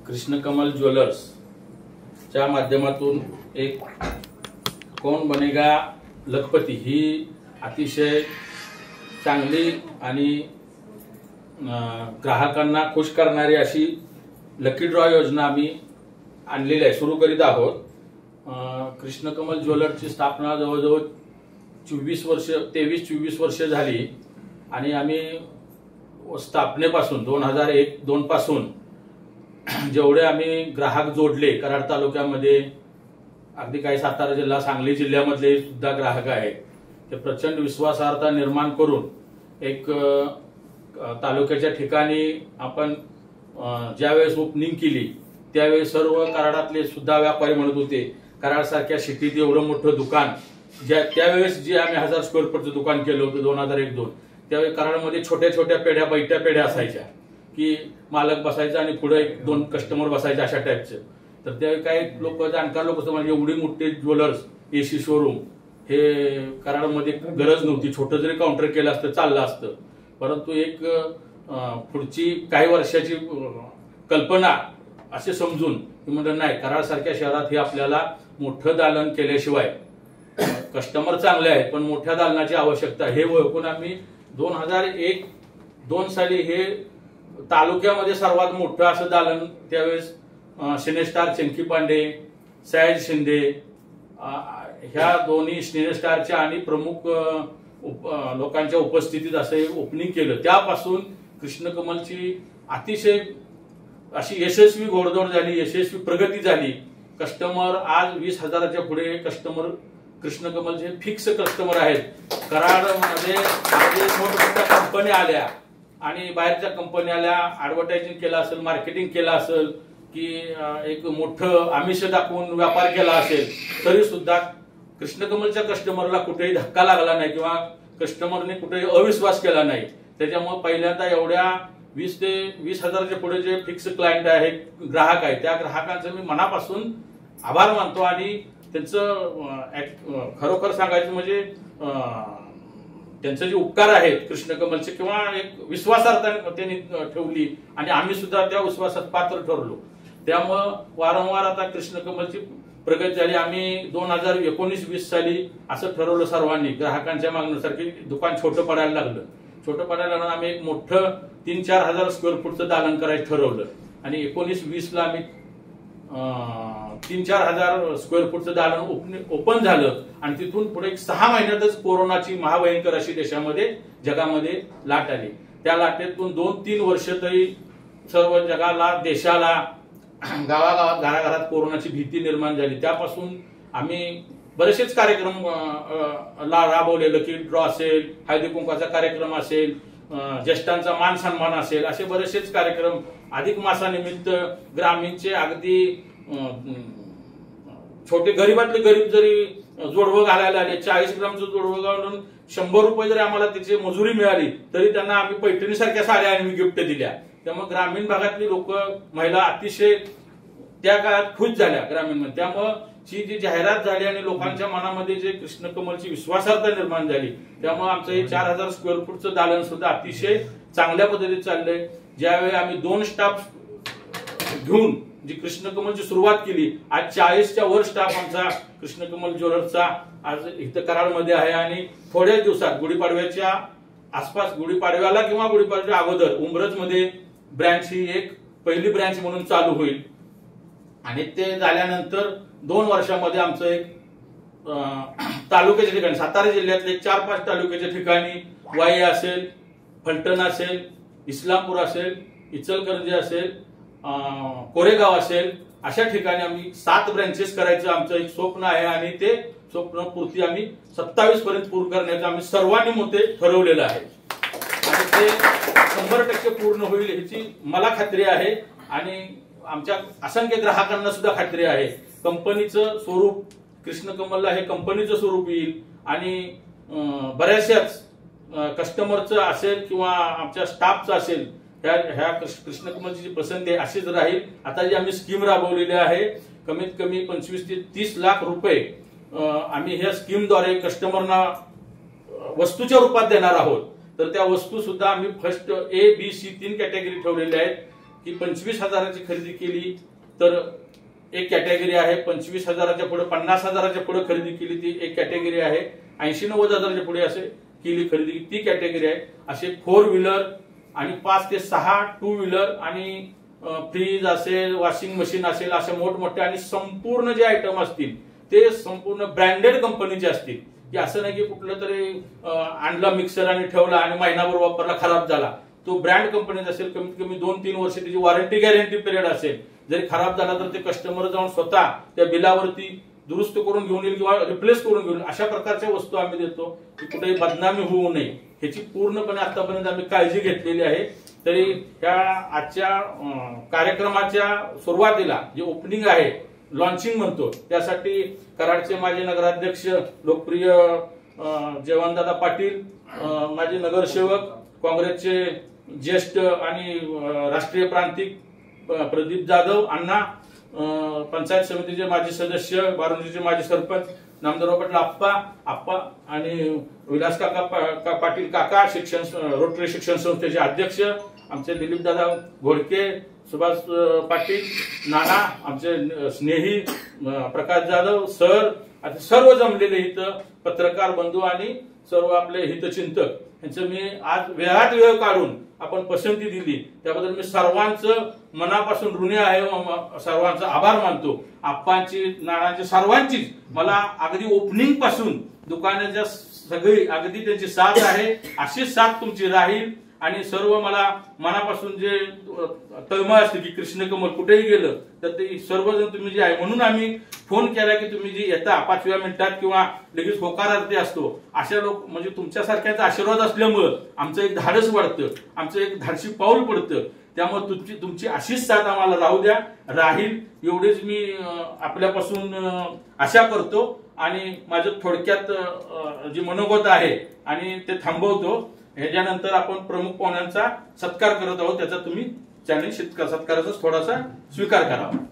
कृष्णकमल ज्वेलर्सच्या माध्यमातून एक कौन बनेगा लखपती ही अतिशय चांगली आणि ग्राहकांना खुश करणारी अशी लकी ड्रॉ योजना आम्ही आणलेली आहे, सुरू करीत आहोत। कृष्णकमल ज्वेलर्सची स्थापना जवळजवळ 23-24 वर्ष झाली आणि आम्ही स्थापनेपासून 2001-2 पासून जेवढे आम्ही ग्राहक जोडले कराड तालुक्यामध्ये, अगदी काही सातारा जिल्हा सांगली जिल्ह्यामधले सुद्धा ग्राहक आहेत, ते प्रचंड विश्वासार्हता निर्माण करून एक तालुक्याच्या ठिकाणी आपण ज्यावेळेस ओपनिंग केली त्यावेळेस सर्व कराडातले सुद्धा व्यापारी म्हणत होते, कराड सारख्या सिटीत एवढं मोठं दुकान, त्यावेळेस जे आम्ही 1000 स्क्वेअर फूटचं दुकान केलं होतं 2001-2, त्यावेळी कराडमध्ये छोट्या छोट्या पेढ्या, बैठ्या पेढ्या असायच्या की मालक बसायचा आणि पुढे 1-2 कस्टमर बसायचे अशा टाईपचं। तर त्यावेळी काही लोक, जाणकार लोक म्हणजे एवढी मोठी ज्वेलर्स एसी शोरूम हे कराडमध्ये गरज नव्हती, छोटं जरी काउंटर केलं असतं चाललं असतं। परंतु एक पुढची काही वर्षाची कल्पना असे समजून म्हणलं नाही, कराड सारख्या शहरात हे आपल्याला मोठं दालन केल्याशिवाय, कस्टमर चांगले आहेत पण मोठ्या दालनाची आवश्यकता, हे ओळखून आम्ही 2001-2 साली हे तालुक्यामध्ये सर्वात मोठं असं दालन, त्यावेळेस सिनेस्टार चंकी पांडे, सयाज शिंदे ह्या दोन्ही सिनेस्टारच्या आणि प्रमुख लोकांच्या उपस्थितीत असे ओपनिंग केलं। त्यापासून कृष्णकमलची अतिशय अशी यशस्वी घोडदौड झाली, यशस्वी प्रगती झाली। कस्टमर आज 20,000च्या पुढे कस्टमर कृष्णकमलचे फिक्स कस्टमर आहेत। कराडमध्ये मोठमोठ्या कंपन्या आल्या आणि बाहेरच्या कंपनी आल्या, ऍडव्हर्टायझिंग केलं असेल, मार्केटिंग केलं असेल की एक मोठं आमिष दाखवून व्यापार केला असेल, तरी सुद्धा कृष्णकमलच्या कस्टमरला कुठेही धक्का लागला नाही किंवा कस्टमरने कुठेही अविश्वास केला नाही। त्याच्यामुळे पहिल्यांदा एवढ्या 20,000च्या पुढे जे फिक्स क्लायंट आहे, ग्राहक आहे, त्या ग्राहकांचं मी मनापासून आभार मानतो आणि त्यांचं खरोखर सांगायचं म्हणजे त्यांचे जे उपकार आहेत कृष्णकमलचे किंवा एक विश्वासार्हता त्यांनी ठेवली आणि आम्ही सुद्धा त्या विश्वासात पात्र ठरलो। त्यामुळं वारंवार आता कृष्णकमलची प्रगती झाली। आम्ही 2019-20 साली असं ठरवलं सर्वांनी, ग्राहकांच्या मागणीसारखी दुकान छोटं पडायला लागलं। छोटं पडायला लागलं आम्ही एक मोठं 3-4 हजार स्क्वेअर फूटचं दालन करायचं ठरवलं आणि 19-20ला आम्ही 3-4 हजार स्क्वेअर फूटचं दालन ओपन झालं आणि तिथून पुढे 6 महिन्यातच कोरोनाची महाभयंकर अशी देशामध्ये जगामध्ये लाट आली। त्या लाटेतून 2-3 वर्ष तरी सर्व जगाला, देशाला, गावागावात, घराघरात कोरोनाची भीती निर्माण झाली। त्यापासून आम्ही बरेचसेच कार्यक्रम राबवले, लकी ड्रॉ असेल, हळदी कुंकाचा कार्यक्रम असेल, ज्येष्ठांचा मान सन्मान असेल, असे बरेचसेच कार्यक्रम अधिक मासानिमित्त ग्रामीणचे अगदी छोटे गरीबातले गरीब जरी जोडवं घालायला आले, 40 ग्रामचं जोडवं घालून 100 रुपये जरी आम्हाला त्याची मजुरी मिळाली तरी त्यांना आम्ही पैठणीसारख्या साड्या आम्ही गिफ्ट दिल्या। त्यामुळे ग्रामीण भागातली लोक, महिला अतिशय त्या काळात खुश झाल्या ग्रामीणमध्ये। त्यामुळे जी जाहिरात झाली आणि लोकांच्या मनामध्ये जे कृष्णकमलची विश्वासार्हता निर्माण झाली, त्यामुळे आमचं हे 4000 स्क्वेअर फूटचं दालन सुद्धा अतिशय चांगल्या पद्धतीने चाललंय। ज्यावेळी आम्ही 2 स्टाफ घेऊन जी कृष्णकमलची सुरुवात केली, आज 40च्या वर स्टाफ आमचा कृष्णकमल ज्वेलर्सचा आज इथं कराडमध्ये आहे आणि थोड्याच दिवसात गुढीपाडव्याच्या आसपास, गुढीपाडव्याला किंवा गुढीपाडव्याच्या अगोदर उंबरजमध्ये ब्रँच ही एक पहिली ब्रँच म्हणून चालू होईल आणि ते झाल्यानंतर 2 वर्षामध्ये आमचं एक तालुक्याच्या ठिकाणी, सातारा जिल्ह्यातले 4-5 तालुक्याच्या ठिकाणी, वाई असेल, फलटण असेल, इस्लामपूर असेल, इचलकरंजी असेल, कोरेगाव असेल, अशा ठिकाणी आम्ही 7 ब्रँचेस करायचं आमचं एक स्वप्न आहे आणि ते स्वप्न पूर्ती आम्ही 27 पर्यंत पूर्ण करण्याचं आम्ही सर्वांनी मते ठरवलेलं आहे आणि ते 100% पूर्ण होईल ह्याची मला खात्री आहे आणि आमच्या असंख्य ग्राहकांना सुद्धा खात्री आहे। कंपनीचं स्वरूप कृष्णकमलला हे कंपनीचं स्वरूप येईल आणि बऱ्याचशाच कस्टमरचं असेल किंवा आमच्या स्टाफचं असेल, ह्या कृष्णकमलची जी पसंती आहे अशीच राहील। आता जी आम्ही स्कीम राबवलेली आहे, कमीत कमी 25 ते 30 लाख रुपये आम्ही ह्या स्कीमद्वारे कस्टमरना वस्तूच्या रूपात देणार आहोत। तर त्या वस्तू सुद्धा आम्ही first A, B, C 3 category ठेवलेल्या आहेत की 25,000ची खरेदी केली तर एक कॅटेगरी आहे, 25,000च्या पुढे 50,000च्या पुढे खरेदी केली ती एक कॅटेगरी आहे, 80-90,000च्या पुढे असे केली खरेदी ती कॅटेगरी आहे. असे 4 व्हीलर आणि 5 ते 6 2 व्हीलर आणि फ्रीज असेल, वॉशिंग मशीन असेल, असे मोठमोठे आणि संपूर्ण जे आयटम असतील ते संपूर्ण ब्रँडेड कंपनीचे असतील, की असं नाही की कुठलं तरी आणला मिक्सर आणि ठेवला आणि महिनाभर वापरला खराब झाला. तो ब्रँड कंपनीचा असेल, कमीत कमी 2-3 वर्ष त्याची वॉरंटी गॅरंटी पिरियड असेल. जरी खराब झाला तर ते कस्टमर जाऊन स्वतः त्या बिलावरती दुरुस्त करून घेऊन येईल किंवा रिप्लेस करून घेऊन, अशा प्रकारच्या वस्तू आम्ही देतो की कुठेही बदनामी होऊ नये ह्याची पूर्णपणे आतापर्यंत आम्ही काळजी घेतलेली आहे. तरी ह्या आजच्या कार्यक्रमाच्या सुरुवातीला जे ओपनिंग आहे, लॉन्चिंग म्हणतो, त्यासाठी कराडचे माजी नगराध्यक्ष लोकप्रिय जयवंतदादा पाटील, माजी नगरसेवक, काँग्रेसचे ज्येष्ठ आणि राष्ट्रीय प्रांतिक प्रदीप जाधव अण्णा, पंचायत समितीचे माजी सदस्य, बारुंजीचे माजी सरपंच नामदारराव पाटील आप्पा आणि विलास काका पाटील काका, रोटरी शिक्षण संस्थेचे अध्यक्ष आमचे दिलीप दादा घोडके, सुभाष पाटील नाना, आमचे स्नेही प्रकाश जाधव सर, आता सर्व जमलेले इथं पत्रकार बंधू आणि सर्व आपले हितचिंतक यांचं मी आज वेळात वेळ काढून आपण पसंती दिली त्याबद्दल मी सर्वांचं मनापासून ऋणी आहे, सर्वांचा आभार मानतो. आप्पांची, नानांची, सर्वांचीच मला अगदी ओपनिंग पासून दुकानाच्या सगळी अगदी त्यांची साथ आहे, अशीच साथ तुमची राहील. आणि सर्व मला मनापासून जे तळमळ असते की कृष्ण कमल कुठेही गेलं तर ते सर्वजण तुम्ही जे आहे, म्हणून आम्ही फोन केला की तुम्ही जी येता 5व्या मिनिटात किंवा लगेच होकारार्थी असतो, अशा लोक म्हणजे तुमच्यासारख्याचा आशीर्वाद असल्यामुळं आमचं एक धाडस वाढतं, आमचं एक धाडसी पाऊल पडतं. त्यामुळे तुमची अशीच साथ आम्हाला राहू द्या, राहील एवढेच मी आपल्यापासून आशा करतो. आणि माझं थोडक्यात जे मनोगत आहे आणि ते थांबवतो. ह्याच्यानंतर आपण प्रमुख पाहुण्यांचा सत्कार करत आहोत, त्याचा तुम्ही चॅनल सत्काराचा थोडासा स्वीकार करावा.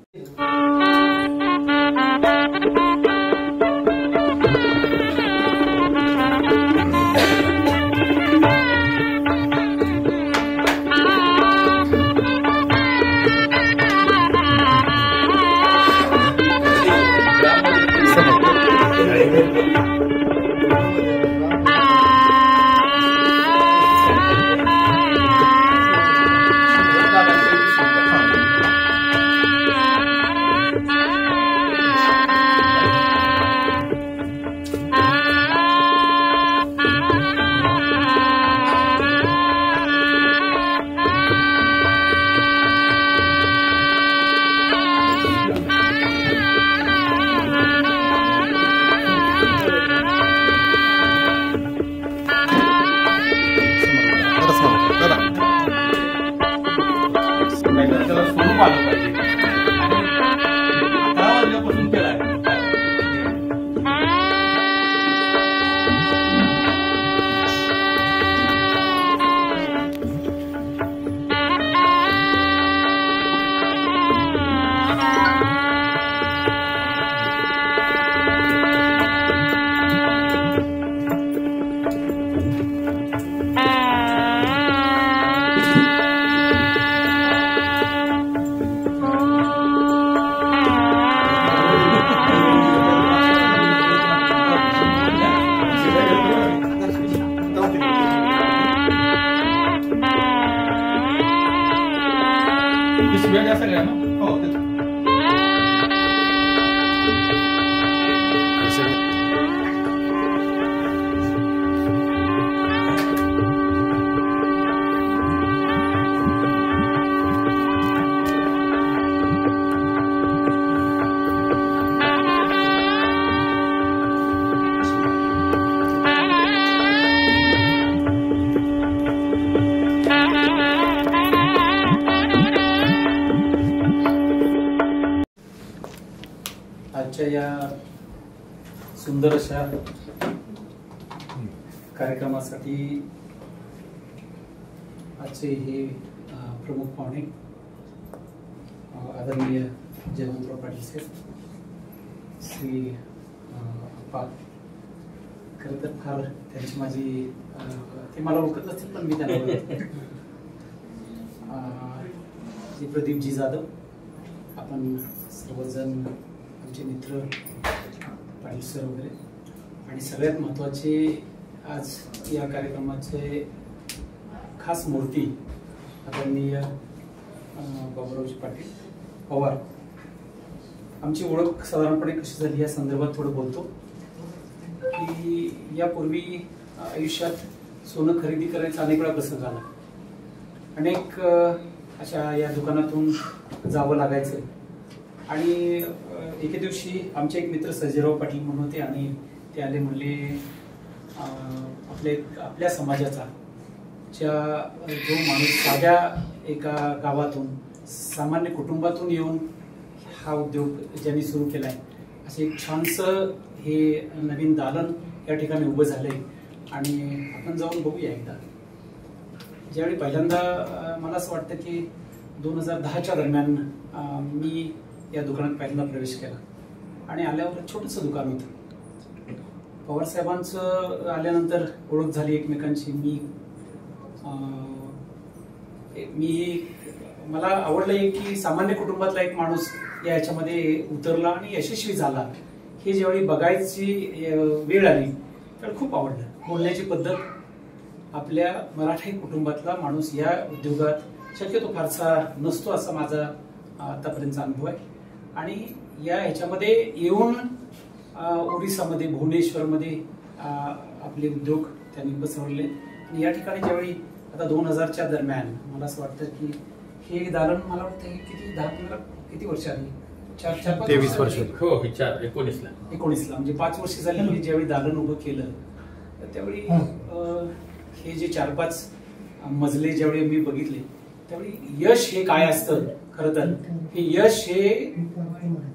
त्याला स्वरूप आलं पाहिजे आणि 11 वाजल्यापासून केलाय. आजच्या या सुंदर अशा कार्यक्रमासाठी आजचे हे प्रमुख पाहुणे आदरणीय जयवंतराव पाटील साहेब, श्री अप्पा, खरं तर फार त्यांची माझी ते मला ओळखत असतील पण मी त्यांना ओळखतो. श्री प्रदीपजी जाधव, आपण सर्वजण आमचे मित्र पाटील सर वगैरे, आणि सगळ्यात महत्त्वाचे आज या कार्यक्रमाचे खास मूर्ती आदरणीय बाबूरावजी पाटील पवार. आमची ओळख साधारणपणे कशी झाली या संदर्भात थोडं बोलतो की यापूर्वी आयुष्यात सोनं खरेदी करायचा अनेक वेळा प्रसंग आला. अनेक अशा या दुकानातून जावं लागायचं. आणि एके दिवशी आमचे एक मित्र सर्जेराव पाटील म्हणून होते आणि ते आले, म्हणले आपल्या समाजाचा जो माणूस साध्या एका गावातून सामान्य कुटुंबातून येऊन हा उद्योग ज्यांनी सुरू केलाय, असे एक छानसं हे नवीन दालन या ठिकाणी उभं झालंय आणि आपण जाऊन बघूया एकदा. ज्यावेळी पहिल्यांदा मला असं वाटतं की 2010च्या दरम्यान मी या दुकानात पहिल्यांदा प्रवेश केला आणि आल्यावर छोटंसं दुकान होतं. पवार साहेबांचं आल्यानंतर ओळख झाली एकमेकांची. मला आवडलं की सामान्य कुटुंबातला एक माणूस या ह्याच्यामध्ये उतरला आणि यशस्वी झाला. हे ज्यावेळी बघायची वेळ आली तर खूप आवडलं. बोलण्याची पद्धत, आपल्या मराठी कुटुंबातला माणूस या उद्योगात शक्यतो फारसा नसतो असा माझा आतापर्यंतचा अनुभव आहे. आणि या ह्याच्यामध्ये येऊन ओरिसामध्ये भुवनेश्वरमध्ये आपले उद्योग त्यांनी बसवले. आणि या ठिकाणी ज्यावेळी आता 2000च्या दरम्यान मला असं वाटतं की हे दालन मला वाटतं किती वर्ष आली, 23 वर्ष. हो, 19ला म्हणजे 5 वर्ष झाली मी ज्यावेळी दालन उभं केलं. तर त्यावेळी हे जे 4-5 मजले ज्यावेळी मी बघितले त्यावेळी यश हे काय असतं, खरं तर हे यश हे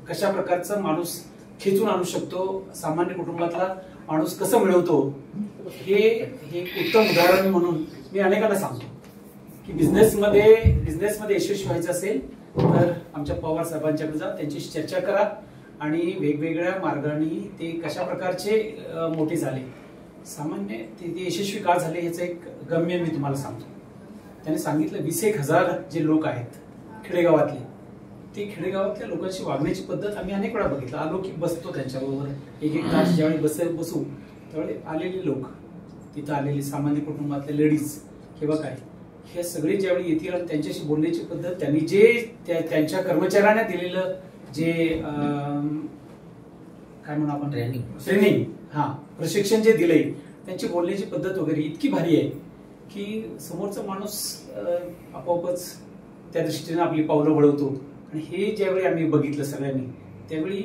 कशा प्रकारचं माणूस खेचून आणू शकतो, सामान्य कुटुंबातला माणूस कसं मिळवतो, हे एक उत्तम उदाहरण म्हणून मी अनेकांना सांगतो की बिझनेसमध्ये यशस्वी व्हायचं असेल तर आमच्या पवार साहेबांच्याकडे जा, त्यांच्याशी चर्चा करा आणि वेगवेगळ्या मार्गाने ते कशा प्रकारचे मोठे झाले, सामान्य ते यशस्वी का झाले याचं एक गम्य मी तुम्हाला सांगतो. त्याने सांगितलं 20,000 जे लोक आहेत खेडेगावातले, ते खेडेगावातल्या लोकांची वागण्याची पद्धत आम्ही अनेक वेळा बघितलं. आलो की बसतो त्यांच्याबरोबर, एक तास ज्यावेळी बसू त्यावेळी आलेले लोक, तिथं आलेले सामान्य कुटुंबातले लेडीज किंवा काय, हे सगळे ज्यावेळी येतील आणि त्यांच्याशी बोलण्याची पद्धत, त्यांनी जे त्यांच्या कर्मचाऱ्यांना दिलेलं जे काय म्हणू आपण ट्रेनिंग, प्रशिक्षण जे दिलंय, त्यांची बोलण्याची पद्धत वगैरे इतकी भारी आहे की समोरचा माणूस आपोआपच त्या दृष्टीने आपली पावलं वळवतो. आणि हे ज्यावेळी आम्ही बघितलं सगळ्यांनी, त्यावेळी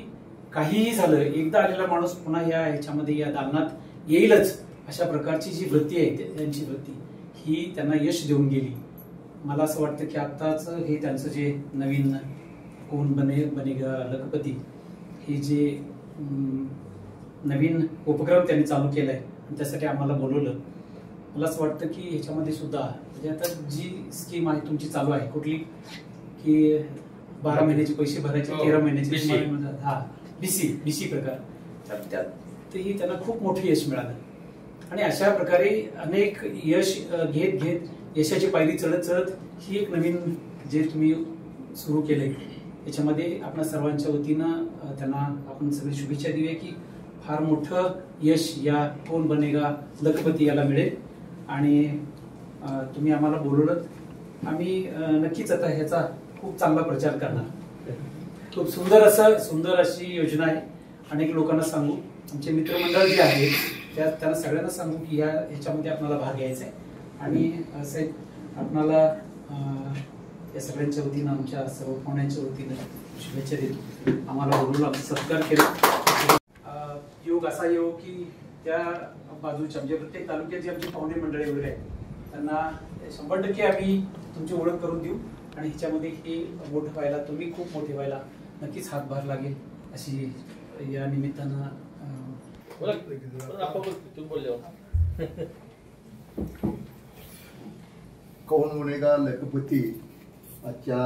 काहीही झालं, एकदा आलेला माणूस पुन्हा या ह्याच्यामध्ये या दालनात येईलच अशा प्रकारची जी वृत्ती आहे त्यांची वृत्ती ही त्यांना यश देऊन गेली. मला असं वाटतं की आत्ताच हे त्यांचं जे नवीन कोण बनेगा लखपती हे जे नवीन उपक्रम त्यांनी चालू केलाय आणि त्यासाठी आम्हाला बोलवलं. मला असं वाटतं की ह्याच्यामध्ये सुद्धा म्हणजे आता जी स्कीम आहे तुमची चालू आहे कुठली की 12 महिन्याचे पैसे भरायचे, 13 महिन्याचे बीसी प्रकार, तर त्यातही त्यांना खूप मोठं यश मिळालं. आणि अशा प्रकारे अनेक यश घेत यशाची पायरी चढत ही एक नवीन जे तुम्ही सुरू केले याच्यामध्ये आपल्या सर्वांच्या वतीनं त्यांना आपण सगळी शुभेच्छा देऊया की फार मोठं यश या कोण बनेगा लखपती याला मिळेल. आणि तुम्ही आम्हाला बोलवलं, आम्ही नक्कीच आता ह्याचा खूप चांगला प्रचार करणार. खूप सुंदर अशी योजना आहे. अनेक लोकांना सांगू, आमचे मित्रमंडळ जे आहे त्यांना सगळ्यांना सांगू की ह्याच्यामध्ये आपल्याला भाग घ्यायचा आहे. आणि असं आपल्याला या सगळ्यांच्या वतीनं आमच्या सर्व पाहुण्यांच्या वतीनं शुभेच्छा देतो. आम्हाला बोलवलं, सत्कार केला. योग असा योग की त्या बाजूच्या म्हणजे प्रत्येक तालुक्यात जे आमची पाहुणे मंडळी वगैरे आहेत त्यांना 100% आम्ही तुमची ओळख करून देऊ. आणि ह्याच्यामध्ये हे मोठं व्हायला, तुम्ही खूप मोठे व्हायला नक्कीच हातभार लागेल अशी या निमित्तानं कौन बनेगा लखपती आजच्या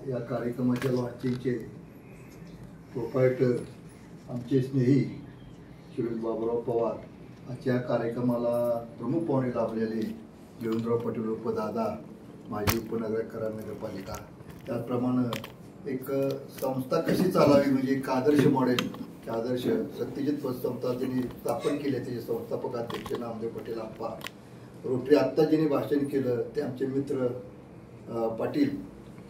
या कार्यक्रमाच्या लॉन्चिंगचे प्रोप्रायटर आमचे स्नेही श्री बाबूराव पवार, आजच्या कार्यक्रमाला प्रमुख पाहुणे लाभलेले देवेंद्रराव पाटील उर्फ दादा, माजी उपनगरकर नगरपालिका, त्याचप्रमाणे एक संस्था कशी चालावी म्हणजे एक आदर्श मॉडेल, आदर्श सत्यजित संस्था ज्यांनी स्थापन केली त्याचे संस्थापक अध्यक्ष नामदेव पटेल आप्पा. रोटरी आत्ता ज्यांनी भाषण केलं ते आमचे मित्र पाटील,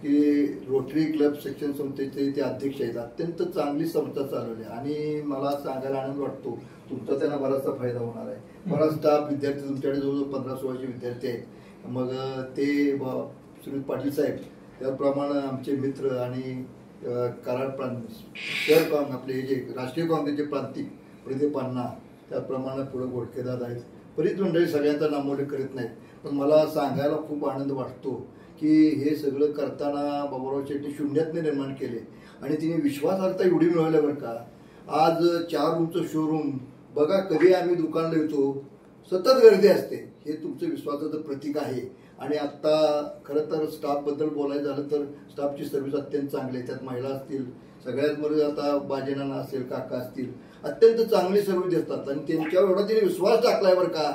की रोटरी क्लब सेक्शन संस्थेचे ते अध्यक्ष आहेत. अत्यंत चांगली संस्था चालवली आणि मला सांगायला आनंद वाटतो तुमचा त्यांना बराचसा फायदा होणार आहे. बराच स्टाफ विद्यार्थी तुमच्याकडे जवळजवळ 15-16 विद्यार्थी आहेत. मग ते सुनील पाटील साहेब, त्याप्रमाणे आमचे मित्र आणि कराड प्रांत शहर आपले जे राष्ट्रीय काँग्रेसचे प्रांतिक प्रदीप अण्णा, त्याप्रमाणे पुढे गोडकेदाद आहेत. बरीच मंडळी सगळ्यांचा नामोल्लेख करीत नाहीत, पण मला सांगायला खूप आनंद वाटतो की हे सगळं करताना बाबूराव शेट्टी शून्यातने निर्माण केले आणि तिने विश्वासार्हता एवढी मिळवल्या बरं का. आज 4 रूमचं शोरूम बघा, कधी आम्ही दुकानला येतो सतत गर्दी असते, हे तुमचं विश्वासाचं प्रतीक आहे. आणि आत्ता खरं तर स्टाफबद्दल बोलायचं झालं तर स्टाफची सर्व्हिस अत्यंत चांगली आहे. त्यात महिला असतील, सगळ्यात मध्ये आता बाजेनाना असेल, काका असतील, अत्यंत चांगली सर्व्हिस देतात आणि त्यांच्यावर एवढा तिने विश्वास टाकलाय बरं का.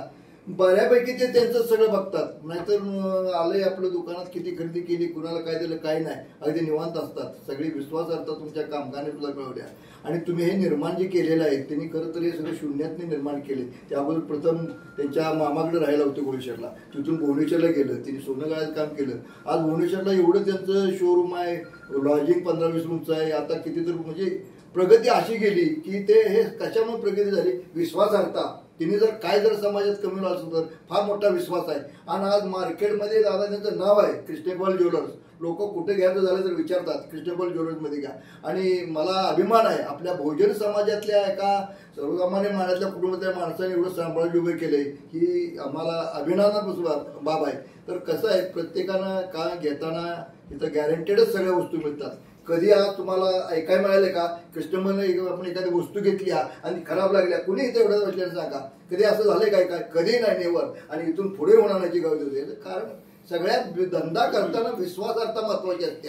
बऱ्यापैकी ते त्यांचं सगळं बघतात. नाहीतर आले आपल्या दुकानात किती खरेदी केली, कुणाला काय दिलं, काय नाही, अगदी निवांत असतात. सगळी विश्वासार्हता तुमच्या कामगारांनी सुद्धा मिळवल्या आणि तुम्ही हे निर्माण जे केलेलं आहे त्यांनी खरं तर हे सगळं शून्यातने निर्माण केले. त्याबद्दल प्रथम त्यांच्या मामाकडे राहायला होते भुवनेश्वरला, तिथून भुवनेश्वरला गेलं, त्यांनी सोनं गाळ्याचं काम केलं. आज भुवनेश्वरला एवढं त्यांचं शोरूम आहे, लॉजिंग 15-20 रूमचं आहे. आता किती तर म्हणजे प्रगती अशी गेली की ते हे कशामुळे प्रगती झाली, विश्वासार्हता. तिने जर समाजात कमी असेल तर फार मोठा विश्वास आहे. आणि आज मार्केटमध्ये दादा त्यांचं नाव आहे कृष्णपाल ज्वेलर्स. लोक कुठे घ्यायचं झालं तर विचारतात कृष्णपाल ज्वेलर्समध्ये घ्या. आणि मला अभिमान आहे आपल्या बहुजन समाजातल्या एका सर्वसामान्य मानातल्या कुटुंबातल्या माणसाने एवढं सांभाळून उभे केले ही आम्हाला अभिमानास्पद बाब आहे. तर कसं आहे, प्रत्येकानं का घेताना इथं गॅरंटेडच सगळ्या वस्तू मिळतात. कधी आज तुम्हाला ऐकायला मिळाले का कस्टमरने आपण एखादी वस्तू घेतली आणि खराब लागल्या, कुणी इथे एवढं बसल्यानं सांगा, कधी असं झालंय काय? कधी नाही नेवर. आणि इथून पुढे होणार नाही गाव देते. कारण सगळ्यात धंदा करताना विश्वासार्हता महत्वाची असते.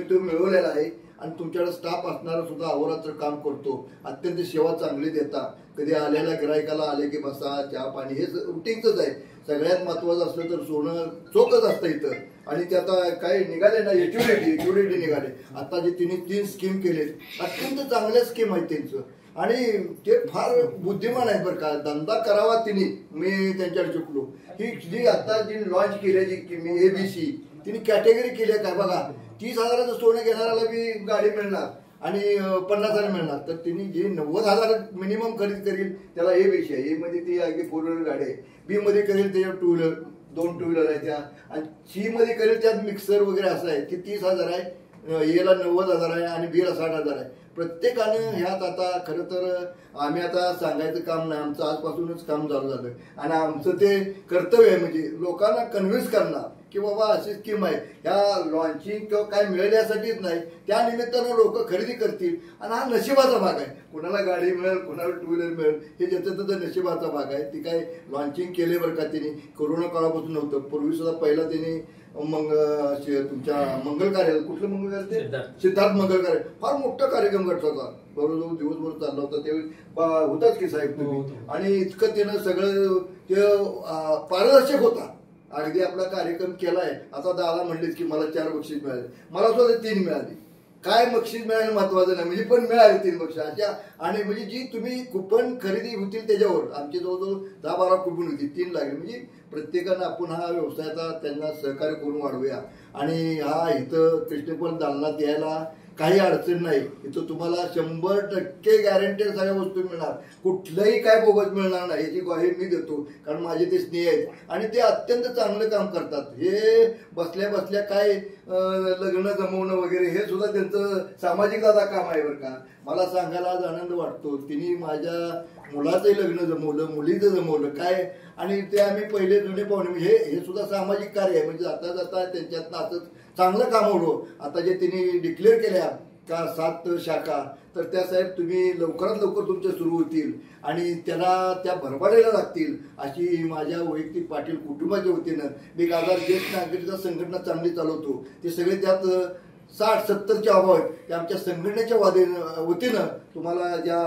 तुम्ही मिळवलेला आहे आणि तुमच्याकडे स्टाफ असणारा सुद्धा अहोरात्र काम करतो, अत्यंत सेवा चांगली देता. कधी आलेल्या गिरायकाला आले की बसा, चहा पाणी, हे रुटीनच आहे. सगळ्यात महत्वाचं असलं तर सोनं चोखच असतं इथं. आणि ते आता काय निघाले ना, एच्युरिटी निघाले. आता जे तिने 3 स्कीम केलेत, अत्यंत चांगल्या स्कीम आहेत त्यांचं आणि ते फार बुद्धिमान आहेत बरं का. धंदा करावा तिने, मी त्यांच्याकडे चुकलो. ही जी आता जी लॉन्च केली जी मी ABC तिने कॅटेगरी केली आहे काय बघा. 30,000चं सोनं घेणाऱ्याला बी गाडी मिळणार आणि 50,000 मिळणार. तर तिने जे 90,000 मिनिमम खरेदी करील त्याला ABC आहे. A मध्ये ती अगदी 4 व्हीलर गाडी आहे, B मध्ये करेल त्याच्यावर 2 व्हीलर, 2 टू व्हीलर आहे त्या, आणि C मध्ये करेल त्यात मिक्सर वगैरे असं आहे. ती 30,000 आहे, A ला 90,000 आहे आणि B ला 60,000 आहे. प्रत्येकानं ह्यात आता खरं तर आम्ही आता सांगायचं काम नाही, आमचं आजपासूनच काम चालू झालं आणि आमचं ते कर्तव्य आहे म्हणजे लोकांना कन्व्हिन्स करणार की बाबा अशी स्कीम आहे. ह्या लॉन्चिंग किंवा काय मिळेल यासाठीच नाही, त्या निमित्तानं लोक खरेदी करतील. आणि हा नशिबाचा भाग आहे. कुणाला गाडी मिळेल, कुणाला 2 व्हीलर मिळेल, हे ज्याचं त्याचा नशिबाचा भाग आहे. ती काय लॉन्चिंग केले बरं का तिने, कोरोना काळापासून नव्हतं. पूर्वी सुद्धा पहिला तिने तुमच्या मंगल कार्य, कुठलं मंगल कार्य ते सिद्धार्थ मंगल कार्य, फार मोठा कार्यक्रम घडला होता. बरोबर दिवसभर चालला होता त्यावेळी होताच की साहेब तुम्ही. आणि इतकं त्यानं सगळं ते पारदर्शक होता. अगदी आपला कार्यक्रम केलाय. आता दादा म्हणलेच की मला 4 बक्षीस मिळाले, मला सुद्धा 3 मिळाली. काय बक्षीस मिळालं महत्वाचं नाही, म्हणजे पण मिळाली 3 बक्षीस अशा. आणि म्हणजे जी तुम्ही कुपन खरेदी होतील त्याच्यावर आमची जवळजवळ 10-12 कुपन होती, 3 लागले. म्हणजे प्रत्येकानं आपण हा व्यवसायाचा त्यांना सहकार्य करून वाढवूया. आणि हा इथं कृष्णपण दालनात यायला काही अडचण नाही. इथं तुम्हाला 100% गॅरंटेड सगळ्या वस्तू मिळणार, कुठलंही काय बोगस मिळणार नाही याची ग्वाही मी देतो. कारण माझे ते स्नेह आहेत आणि ते अत्यंत चांगलं काम करतात. हे बसल्या बसल्या काय लग्न जमवणं वगैरे हे सुद्धा त्यांचं सामाजिक दादा काम आहे बरं का. मला सांगायला आज आनंद वाटतो. तिने माझ्या मुलाचंही लग्न जमवलं, मुलीचं जमवलं काय. आणि ते आम्ही पहिले जुने पाहुणे म्हणजे हे सुद्धा सामाजिक कार्य आहे. म्हणजे जाता जाता त्यांच्यातनं असंच चांगलं काम होतं. आता जे तिने डिक्लेअर केल्या का 7 शाखा, तर त्या साहेब तुम्ही लवकरात लवकर तुमच्या सुरू होतील आणि त्याला त्या भरपाडायला लागतील अशी माझ्या वैयक्तिक पाटील कुटुंबाच्या वतीनं मी गाजार ज्येष्ठ नागरिकता संघटना चांगली चालवतो ते सगळे त्यात 60-70च्या अभाव आहेत ते आमच्या संघटनेच्या वतीनं तुम्हाला या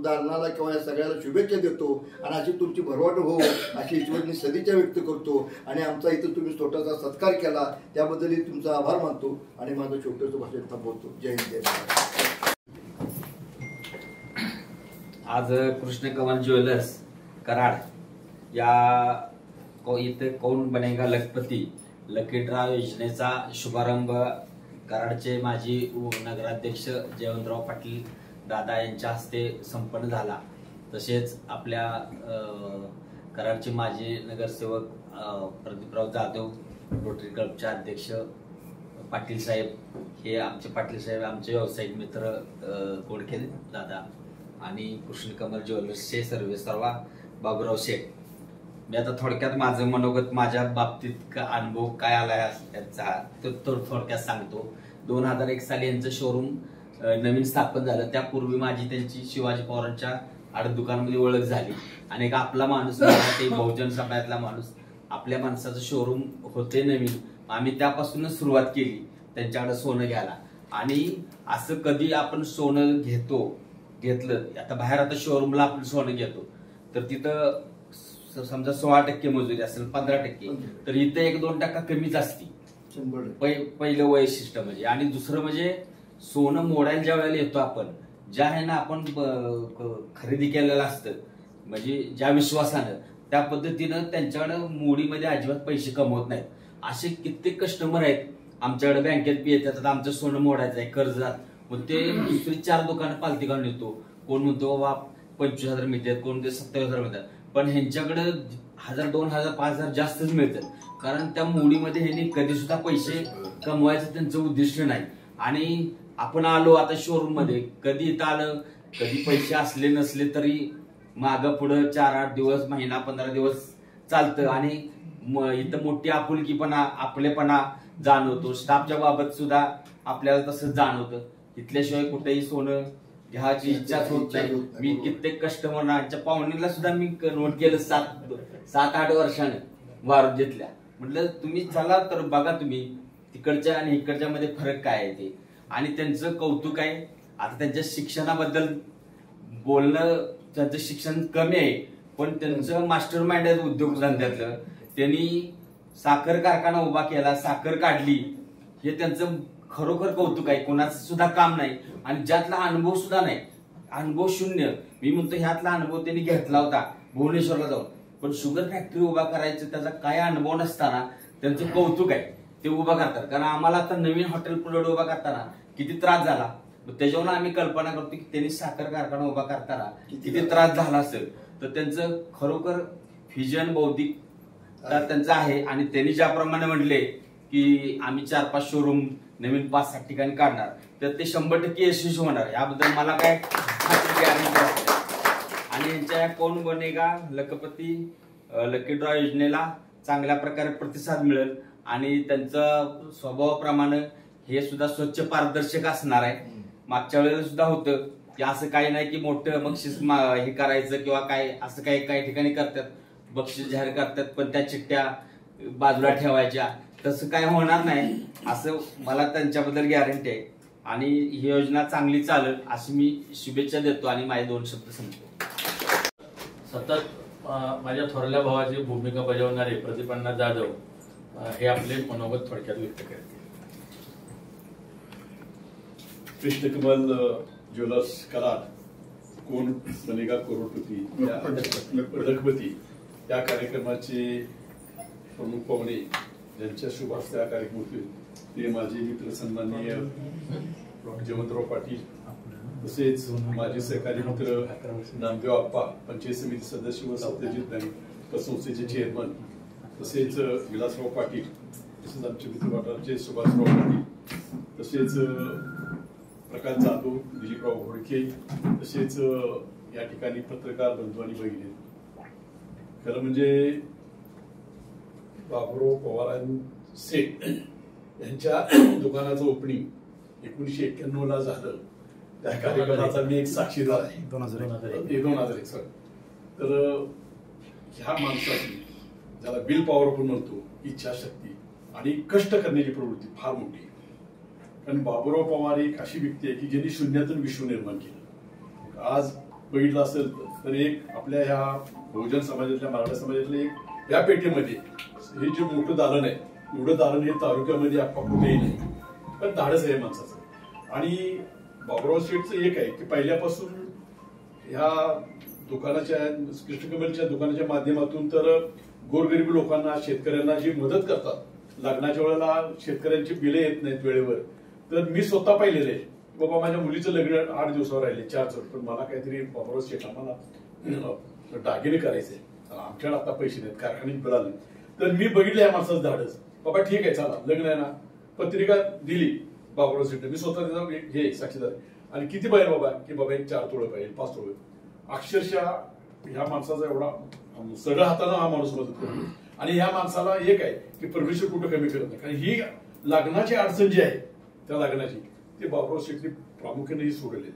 दालनाला किंवा या सगळ्याला शुभेच्छा देतो आणि अशी तुमची भरवट हो अशी ईश्वरनी सदिच्छा व्यक्त करतो आणि आमचा इथं तुम्ही स्वतःचा सत्कार केला त्याबद्दलही तुमचा आभार मानतो आणि माझं छोटंसं भाषण थांबवतो. जय हिंद, जय महाराष्ट्र. आज कृष्णकमल ज्वेलर्स कराड या इथे कौन बनेगा लखपती लकी ड्रॉ योजनेचा शुभारंभ कराडचे माजी नगराध्यक्ष जयवंतराव पाटील दादा यांच्या हस्ते संपन्न झाला. तसेच आपल्या कराडचे माजी नगरसेवक प्रदीपराव जाधव, रोटरी क्लबचे अध्यक्ष पाटील साहेब, हे आमचे पाटील साहेब आमचे व्यावसायिक मित्र कोडके दादा आणि कृष्णकमल ज्वेलर्सचे सर्वेसर्वा बाबूराव शेठ. मी आता थोडक्यात माझं मनोगत माझ्या बाबतीत अनुभव काय आलाय त्याचा तो थोडक्यात सांगतो. 2001 साली यांचं शोरूम नवीन स्थापन झालं. त्यापूर्वी माझी त्यांची शिवाजी पवारांच्या आड दुकानामध्ये ओळख झाली आणि एक आपला माणूस ते बहुजन समाजातला माणूस आपल्या माणसाचं शोरूम होते नवीन. आम्ही त्यापासूनच सुरुवात केली त्यांच्याकडे सोनं घ्यायला. आणि असं कधी आपण सोनं घेतलं आता बाहेर आता शोरूमला आपण सोनं घेतो तर तिथं समजा 16% मजुरी असेल 15%, तर इथं 1-2% कमीच असती. पहिलं वैशिष्ट्य म्हणजे. आणि दुसरं म्हणजे सोनं मोडायला ज्या वेळेला येतो आपण ज्या आहे ना आपण खरेदी केलेलं असतं म्हणजे ज्या विश्वासानं त्या पद्धतीनं त्यांच्याकडे मोडीमध्ये अजिबात पैसे कमवत नाहीत. असे कित्येक कस्टमर आहेत आमच्याकडे बँकेत येतात आमचं सोनं मोडायचं आहे कर्जात, मग ते दुसरी 4 दुकानं पालती काढून येतो. कोण म्हणतो बाबा 25,000 मिळतात, कोण म्हणते 27,000 मिळतात, पण ह्यांच्याकडे 1,000, 2,000, 5,000 जास्तच मिळतात. कारण त्या मोडीमध्ये ह्यांनी कधी सुद्धा पैसे कमवायचं त्यांचं उद्दिष्ट नाही. आणि आपण आलो आता शोरूम मध्ये, कधी इथं आलं कधी पैसे असले नसले तरी मागं पुढं 4-8 दिवस, महिना, 15 दिवस चालतं. आणि इथं मोठी आपुलकीपणा आपलेपणा जाणवतो. स्टाफच्या बाबत सुद्धा आपल्याला तसंच जाणवतं. इथल्याशिवाय कुठेही सोनं घ्यायची इच्छाच होत नाही. मी कित्येक कस्टमरच्या पाहुणीला सुद्धा मी नोट केलं 7-8 वर्षानं वारू घेतल्या. म्हटलं तुम्ही चला तर बघा तुम्ही तिकडच्या आणि इकडच्या मध्ये फरक काय आहे ते. आणि त्यांचं कौतुक आहे. आता त्यांच्या शिक्षणाबद्दल बोलणं, त्यांचं शिक्षण कमी आहे पण त्यांचं मास्टर माइंड आहे उद्योगधंद्यातलं. त्यांनी साखर कारखाना उभा केला, साखर काढली, हे त्यांचं खरोखर कौतुक आहे. कोणाचं सुद्धा काम नाही आणि ज्यातला अनुभव सुद्धा नाही, अनुभव शून्य. मी म्हणतो ह्यातला अनुभव त्यांनी घेतला होता भुवनेश्वरला जाऊन, पण शुगर फॅक्टरी उभा करायचं त्याचा काय अनुभव नसताना त्यांचं कौतुक आहे. ते उभा करतात. कारण आम्हाला आता नवीन हॉटेल प्लॉट उभा करताना किती त्रास झाला, त्याच्यावर आम्ही कल्पना करतो की त्यांनी साखर कारखाना उभा करताना किती त्रास झाला असेल. तर त्यांचं खरोखर व्हिजन बौद्धिक त्यांचं आहे. आणि त्यांनी ज्याप्रमाणे म्हणले की आम्ही 4-5 शोरूम नवीन 5-7 ठिकाणी काढणार, तर ते 100% यशस्वी होणार याबद्दल मला काय गॅरंटी आहे. आणि यांच्या कोण बनेगा लखपती लकी ड्रॉ योजनेला चांगल्या प्रकारे प्रतिसाद मिळेल. आणि त्यांचं स्वभावाप्रमाणे हे सुद्धा स्वच्छ पारदर्शक असणार आहे. मागच्या वेळेला सुद्धा होतं की असं काही नाही की मोठं बक्षीस हे करायचं किंवा काय असं काही ठिकाणी करतात, बक्षीस जाहीर करतात पण त्या चिठ्ठ्या बाजूला ठेवायच्या. तसं काय होणार नाही असं मला त्यांच्याबद्दल गॅरंटी आहे. आणि ही योजना चांगली चालेल अशी मी शुभेच्छा देतो आणि माझे 2 शब्द सांगतो. सतत माझ्या थोरल्या भावाची भूमिका बजावणारे प्रदीपअण्णा जाधव हे आपले मनोगत थोडक्यात व्यक्त करतील. कृष्णकमल ज्वेलर्स कराड कोण बनेगा करोडपती लखपती या कार्यक्रमाचे प्रमुख पाहुणे ज्यांच्या शुभ हस्ते हा कार्यक्रम होते ते माझे मित्र सन्माननीय जयवंतराव पाटील, तसेच माझे सहकारी मित्र नामदेव आप्पा, पंचायत समिती सदस्य व सत्यजित बँक संस्थेचे चेअरमन, तसेच विलासराव पाटील, तसेच आमचे मित्रमंडळाचे सुभाषराव पाटील, तसेच प्रकाश जाधव, दिलीपराव घोडके, तसेच या ठिकाणी पत्रकार बंधू आणि भगिनी. खरं म्हणजे बाबूराव पवारांचे यांच्या दुकानाचं ओपनिंग 1991 ला झालं. त्या कार्यक्रमाचा मी एक साक्षीदार आहे. 2001 सर. तर ह्या माणसाची ज्याला बिल पॉवर आपण म्हणतो, इच्छाशक्ती आणि कष्ट करण्याची प्रवृत्ती फार मोठी. कारण बाबुराव पवार एक अशी व्यक्ती आहे की ज्यांनी शून्यातून विश्व निर्माण केलं. आज बघितलं असेल तर एक आपल्या ह्या बहुजन समाजातल्या मराठा समाजातल्या एक या पेठेमध्ये हे जे मोठं दालन आहे, एवढं दालन हे तालुक्यामध्ये कुठेही नाही. पण धाडस आहे माणसाचं. आणि बाबुराव शेठचं एक आहे की पहिल्यापासून ह्या दुकानाच्या कृष्णकमलच्या दुकानाच्या माध्यमातून तर गोरगरीब लोकांना शेतकऱ्यांना जी मदत करतात, लग्नाच्या वेळेला शेतकऱ्यांची बिले येत नाहीत वेळेवर, तर मी स्वतः पाहिलेले आहे. बाबा माझ्या मुलीचं लग्न 8 दिवसावर राहिले, 4 दिवस, पण मला काहीतरी बाबुराव शेठ आम्हाला दागिने करायचे, आमच्याकडे आता पैसे नाहीत, कारखान्यात बिल आले, तर मी बघितलं या माणसाचं धाडस. बाबा ठीक आहे चला लग्न आहे ना, पत्रिका दिली बाबुराव शेठ, मी स्वतः त्याचा हे साक्षीदार. आणि किती पाहिजे बाबा की बाबा एक 4 तोळे पाहिजे, 5 तोळे. अक्षरशः ह्या माणसाचा एवढा सगळं हातानं हा माणूस मदत करतो. आणि ह्या माणसाला एक आहे की परमेश्वर कुठं कमी करत नाही. कारण ही लग्नाची अडचण जी आहे त्या लग्नाची ते बाबुराव शेठने प्रामुख्याने ही सोडलेली.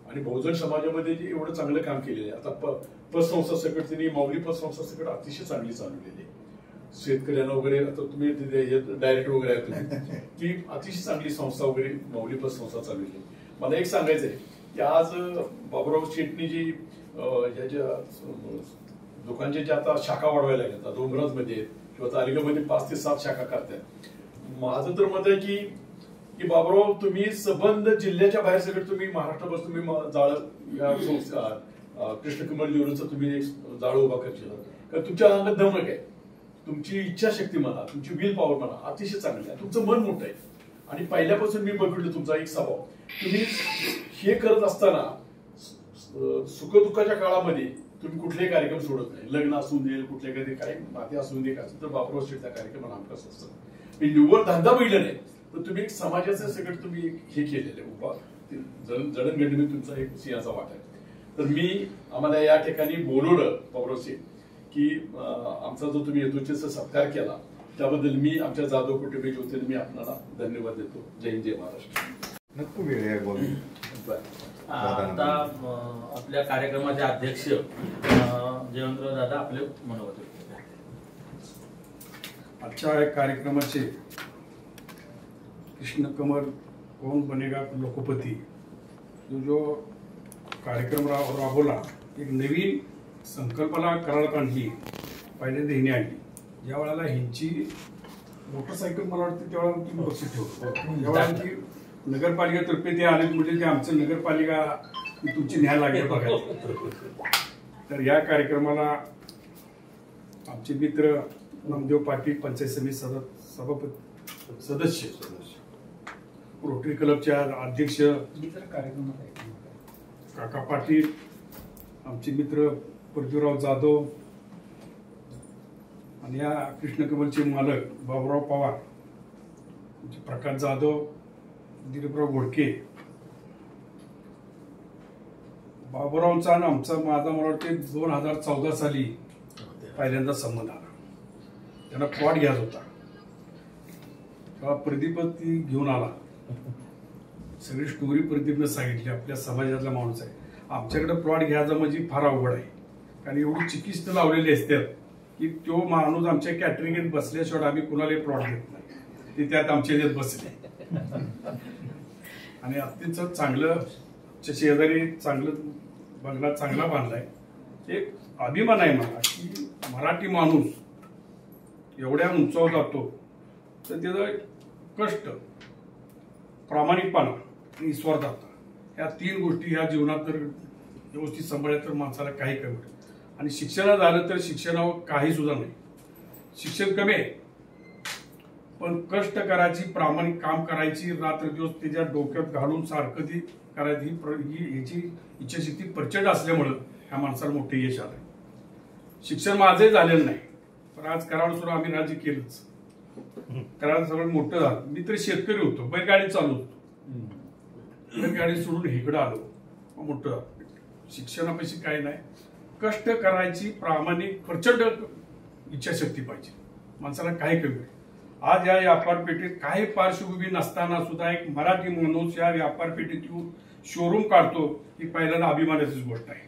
आणि बहुजन समाजामध्ये जे एवढं चांगलं काम केलेलं आहे. आता पतसंस्था सकट त्यांनी माऊली पतसंस्था सकट अतिशय चांगली चालवलेली आहे. शेतकऱ्यांना वगैरे आता तुम्ही डायरेक्टर वगैरे आहे की अतिशय चांगली संस्था वगैरे माऊली पतसंस्था चालवलेली. मला एक सांगायचंय की आज बाबुराव शेठनी जी ह्याच्या दुकानच्या ज्या आता शाखा वाढवायला लागल्या, डोंगराजमध्ये किंवा तालिकामध्ये 5 ते 7 शाखा करतात. माझं तर मत आहे की बाबुराव तुम्ही संबंध जिल्ह्याच्या बाहेर सगळं तुम्ही महाराष्ट्रापासून तुम्ही जाळ या संस्था कृष्णकमल ज्वेलर्सचं तुम्ही एक जाळ उभा करशील. कारण तुमच्या अंगात धमक आहे, तुमची इच्छाशक्ती म्हणा, तुमची विल पॉवर म्हणा अतिशय चांगली आहे, तुमचं मन मोठं आहे. आणि पहिल्यापासून मी बघितलं तुमचा एक स्वभाव, तुम्ही हे करत असताना सुखदुःखाच्या काळामध्ये तुम्ही कुठलेही कार्यक्रम सोडत नाही. लग्न असून दे, कुठले कधी काही नाते असून दे, काय तर बाबुराव शेठच्या कार्यक्रमाला आमकाच असतं. मी निव्वळ धंदा बघितला नाही, पण तुम्ही एक समाजाचं सगळं तुम्ही हे केलेलं आहे उभा जडणघडणीमध्ये तुमचा एक सिंहाचा वाटा आहे. तर मी आम्हाला या ठिकाणी बोलवलं बाबुराव शेठ की आमचा जो तुम्ही यथोचित सत्कार केला त्याबद्दल मी आमच्या जाधव कुटुंबीच्या वतीने मी आपल्याला धन्यवाद देतो. जय हिंद, जय महाराष्ट्र. नको वेळ आहे बोल. आता आपल्या कार्यक्रमाचे अध्यक्ष जयवंतराव दादा आपले मनोगत. आजच्या कार्यक्रमाचे कृष्णकमल कौन बनेगा लोकपती जो कार्यक्रम राबवला, एक नवीन संकल्पना करारात आणली, पहिल्यांदा हिने आणली. ज्या वेळेला ह्यांची मोटरसायकल मला वाटतं त्यावेळेला तुम्ही लक्ष ठेवतो, ज्यावेळेला ती नगरपालिकेतर्फे ते आले म्हणजे ते आमचं नगरपालिका तुमची न्याय लागेल बघायला. तर या कार्यक्रमाला आमचे मित्र नामदेव पाटील पंचायत समिती सभापती सदस्य, रोटरी क्लबच्या अध्यक्ष काका पाटील, आमचे मित्र पृथ्वीराव जाधव आणि या कृष्णकमलचे मालक बाबुराव पवार, प्रकाश जाधव, दिलीपराव घोडके. बाबुरावचा आणि आमचा माझा मला वाटते 2014 साली पहिल्यांदा संबंध आला. त्यांना प्लॉट घ्यायचा होता, तेव्हा प्रदीप ती घेऊन आला. सगळी स्टोरी प्रदीपनं सांगितली. आपल्या समाजातला माणूस आहे, आमच्याकडे प्लॉट घ्यायचा म्हणजे फार अवघड आहे, कारण एवढी चिकित्सा लावलेली असतात की तो माणूस आमच्या कॅटरिंगेत बसल्याशिवाय आम्ही कुणालाही प्लॉट देत नाही. ते त्यात आमच्या याच्यात बसले आणि अत्यंत चांगलं शेजारी चांगलं बंगला चांगला बांधलाय. एक अभिमान आहे मला की मराठी माणूस एवढ्या उंचावर जातो तर त्याचं कष्ट, प्रामाणिकपणा आणि ईश्वरदाता या 3 गोष्टी ह्या जीवनात जर व्यवस्थित सांभाळल्या तर माणसाला काही कमी होईल. आणि शिक्षण झालं तर शिक्षणावर काही सुद्धा नाही. शिक्षण कमी आहे पण कष्ट करायची, प्रामाणिक काम करायची, रात्र दिवस त्याच्या डोक्यात घालून सारखं ती करायची, ह्याची इच्छाशक्ती प्रचंड असल्यामुळं ह्या माणसाला मोठे यश आलंय. शिक्षण माझंही झालेलं नाही पण आज कराड सुद्धा आम्ही राज्य केलंच. कराड सगळं मोठं झालं. मी तरी शेतकरी होतो, बैलगाडी चालू होतो, बैलगाडी सोडून इकडं आलो, मोठं झालं. शिक्षणापेक्षा काही नाही, कष्ट करायची, प्रामाणिक प्रचंड इच्छाशक्ती पाहिजे माणसाला, काही कमी. आज या व्यापारपेठेत काही पार्श्वभूमी नसताना सुद्धा एक मराठी माणूस या व्यापारपेठेत येऊन शोरूम काढतो ही पहिल्यांदा अभिमानाचीच गोष्ट आहे.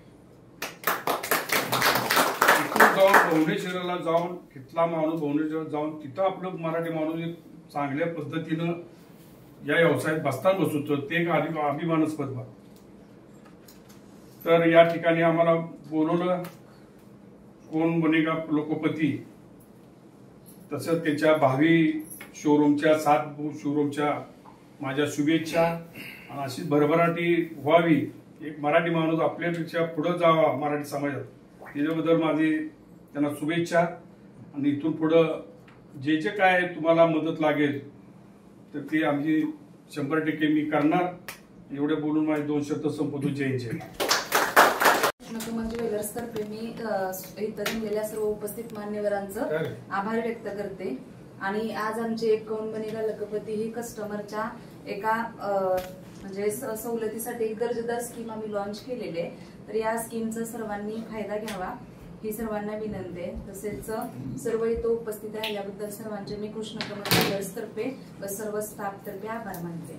तिथून जाऊन भुवनेश्वरला जाऊन तिथला माणूस भुवनेश्वर जाऊन तिथं आपलं मराठी माणूस एक चांगल्या पद्धतीनं या व्यवसायात बसताना बसू ते एक अभिमानास्पद बाब. तर या ठिकाणी आम्हाला बोलवलं, कोण बनेगा लोकपती, तसंच त्याच्या भावी शोरूमच्या 7 शोरूमच्या माझ्या शुभेच्छा. आणि अशी भरभराटी व्हावी, एक मराठी माणूस आपल्यापेक्षा पुढे जावा मराठी समाजात, त्याच्याबद्दल माझी त्यांना शुभेच्छा. आणि इथून पुढं जे जे काय तुम्हाला मदत लागेल तर ती आमची 100% मी करणार. एवढे बोलून माझे 2 शब्द संपवतो. जय जय. कृष्णकमल ज्वेलर्स तर्फे मी इथं जमलेल्या सर्व उपस्थित मान्यवरांचं आभार व्यक्त करते. आणि आज आमचे एक कौन बनेगा लखपती ही कस्टमरच्या एका म्हणजे सवलतीसाठी एक दर्जेदार स्कीम आम्ही लॉन्च केलेली आहे. तर या स्कीमचा सर्वांनी फायदा घ्यावा ही सर्वांना विनंती आहे. तसेच सर्व इथं उपस्थित राहिल्याबद्दल सर्वांचे मी कृष्णकमल ज्वेलर्स तर्फे व सर्व स्टाफ तर्फे आभार मानते.